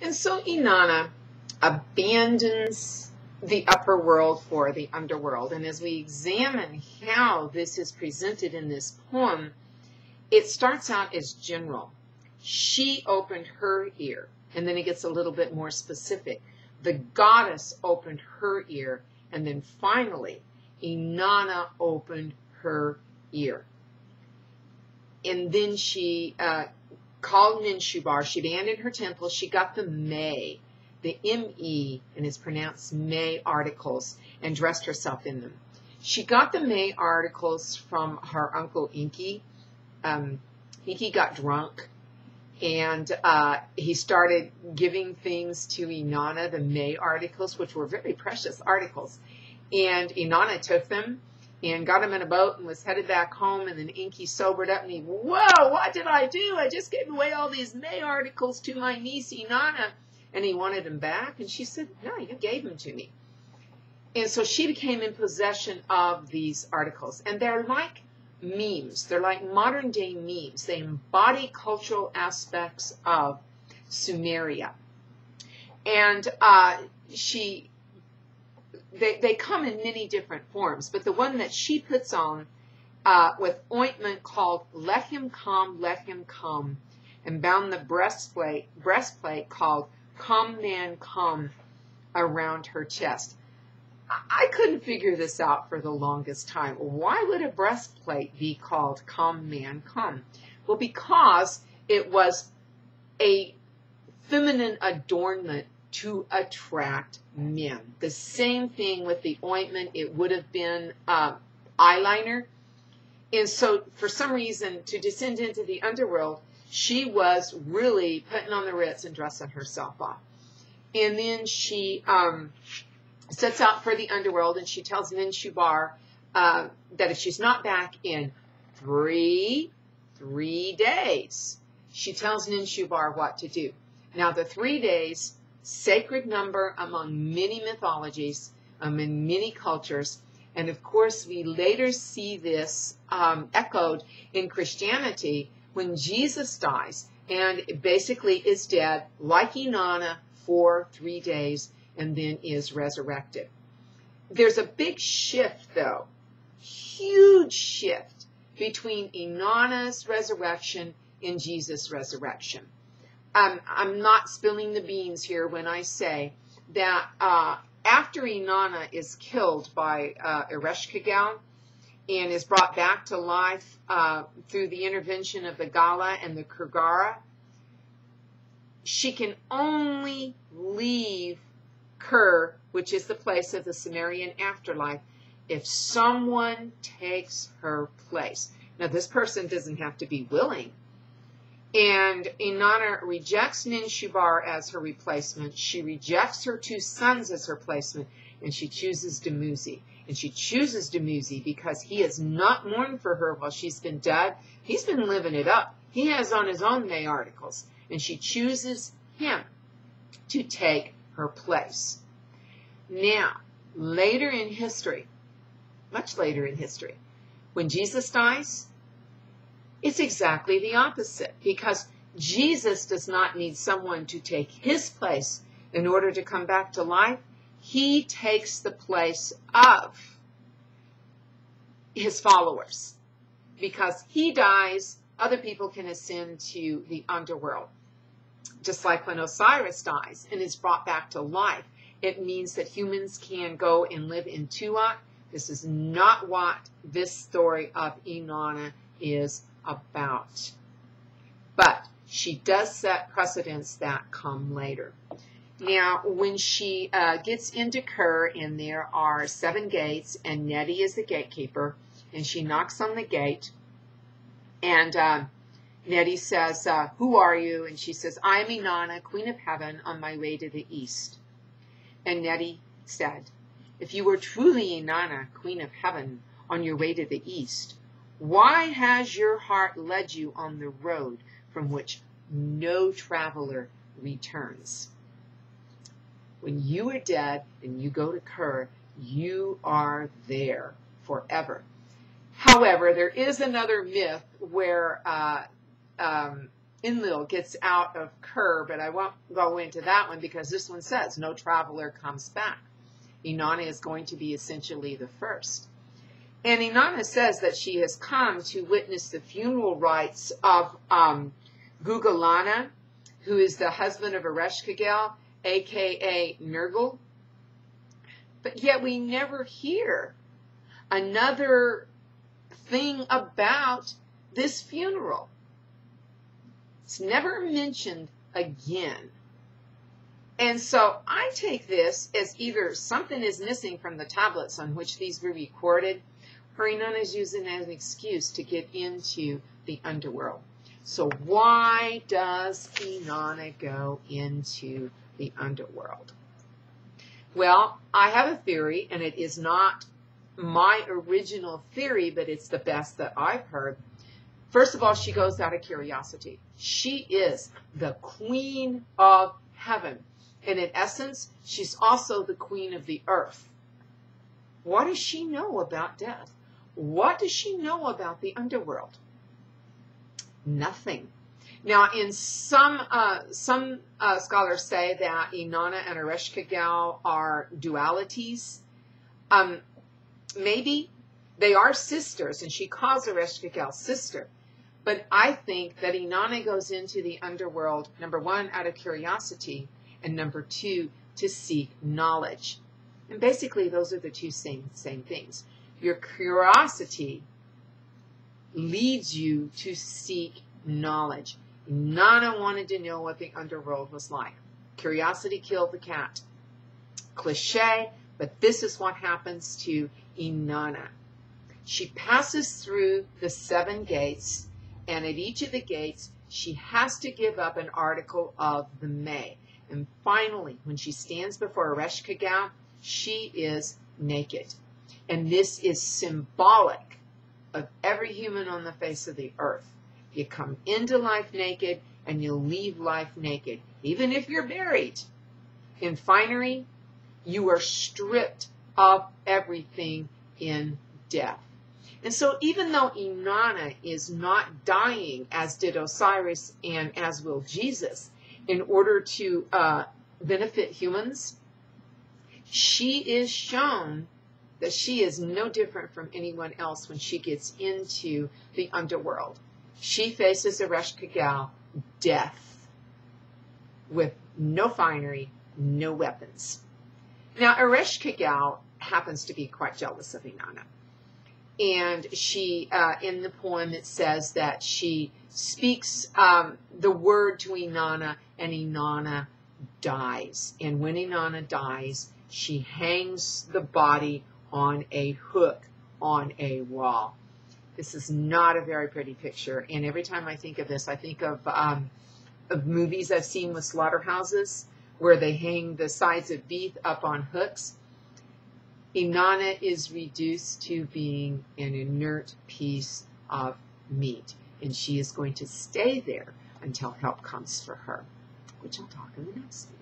And so Inanna abandons the upper world for the underworld. And as we examine how this is presented in this poem, it starts out as general. She opened her ear, and then it gets a little bit more specific. The goddess opened her ear, and then finally, Inanna opened her ear. And then she called Ninshubar. She abandoned her temple. She got the May, the M-E, and it's pronounced May articles, and dressed herself in them. She got the May articles from her uncle Inki. Inki got drunk, and he started giving things to Inanna, the May articles, which were very precious articles. And Inanna took them and got him in a boat and was headed back home. And then Inki sobered up and he, whoa, what did I do? I just gave away all these May articles to my niece Inanna. And he wanted them back. And she said, no, you gave them to me. And so she became in possession of these articles. And they're like memes. They're like modern day memes. They embody cultural aspects of Sumeria. And they come in many different forms, but the one that she puts on with ointment called Let Him Come, and bound the breastplate called Come Man Come around her chest. I couldn't figure this out for the longest time. Why would a breastplate be called Come Man Come? Well, because it was a feminine adornment to attract men. The same thing with the ointment. It would have been eyeliner. And so for some reason, to descend into the underworld, she was really putting on the ritz and dressing herself off. And then she sets out for the underworld, and she tells Ninshubar that if she's not back in three days, she tells Ninshubar what to do. Now, the 3 days, sacred number among many mythologies, in many cultures. And of course, we later see this echoed in Christianity when Jesus dies and basically is dead, like Inanna, for 3 days and then is resurrected. There's a big shift, though, huge shift between Inanna's resurrection and Jesus' resurrection. I'm not spilling the beans here when I say that after Inanna is killed by Ereshkigal and is brought back to life through the intervention of the Gala and the Kurgara, she can only leave Kur, which is the place of the Sumerian afterlife, if someone takes her place. Now, this person doesn't have to be willing. And Inanna rejects Ninshubar as her replacement. She rejects her 2 sons as her replacement, and she chooses Dumuzi. And she chooses Dumuzi because he has not mourned for her while she's been dead. He's been living it up. He has on his own May articles. And she chooses him to take her place. Now, later in history, much later in history, when Jesus dies, it's exactly the opposite, because Jesus does not need someone to take his place in order to come back to life. He takes the place of his followers. Because he dies, other people can ascend to the underworld. Just like when Osiris dies and is brought back to life, it means that humans can go and live in Tuat. This is not what this story of Inanna is about. But she does set precedents that come later. Now, when she gets into Kur, and there are 7 gates, and Nettie is the gatekeeper, and she knocks on the gate, and Nettie says, who are you? And she says, I am Inanna, Queen of Heaven, on my way to the east. And Nettie said, if you were truly Inanna, Queen of Heaven, on your way to the east, why has your heart led you on the road from which no traveler returns? When you are dead and you go to Kur, you are there forever. However, there is another myth where Enlil gets out of Ker, but I won't go into that one because this one says no traveler comes back. Inanna is going to be essentially the first. And Inanna says that she has come to witness the funeral rites of Gugalana, who is the husband of Ereshkigal, a.k.a. Nergal. But yet we never hear another thing about this funeral. It's never mentioned again. And so I take this as either something is missing from the tablets on which these were recorded, or Inanna is using it as an excuse to get into the underworld. So why does Inanna go into the underworld? Well, I have a theory, and it is not my original theory, but it's the best that I've heard. First of all, she goes out of curiosity. She is the queen of heaven. And in essence, she's also the queen of the earth. What does she know about death? What does she know about the underworld? Nothing. Now, in some scholars say that Inanna and Ereshkigal are dualities. Maybe they are sisters, and she calls Ereshkigal sister. But I think that Inanna goes into the underworld, number one, out of curiosity, and number two, to seek knowledge. And basically, those are the two same things. Your curiosity leads you to seek knowledge. Inanna wanted to know what the underworld was like. Curiosity killed the cat. Cliche, but this is what happens to Inanna. She passes through the 7 gates, and at each of the gates, she has to give up an article of the May. And finally, when she stands before Ereshkigal, she is naked. And this is symbolic of every human on the face of the earth. You come into life naked, and you leave life naked. Even if you're buried in finery, you are stripped of everything in death. And so even though Inanna is not dying, as did Osiris and as will Jesus, in order to benefit humans, she is shown that she is no different from anyone else when she gets into the underworld. She faces Ereshkigal, death, with no finery, no weapons. Now, Ereshkigal happens to be quite jealous of Inanna. And she, in the poem, it says that she speaks the word to Inanna, and Inanna dies. And when Inanna dies, she hangs the body on a hook on a wall. This is not a very pretty picture. And every time I think of this, I think of movies I've seen with slaughterhouses where they hang the sides of beef up on hooks. Inanna is reduced to being an inert piece of meat, and she is going to stay there until help comes for her, which I'll talk in the next video.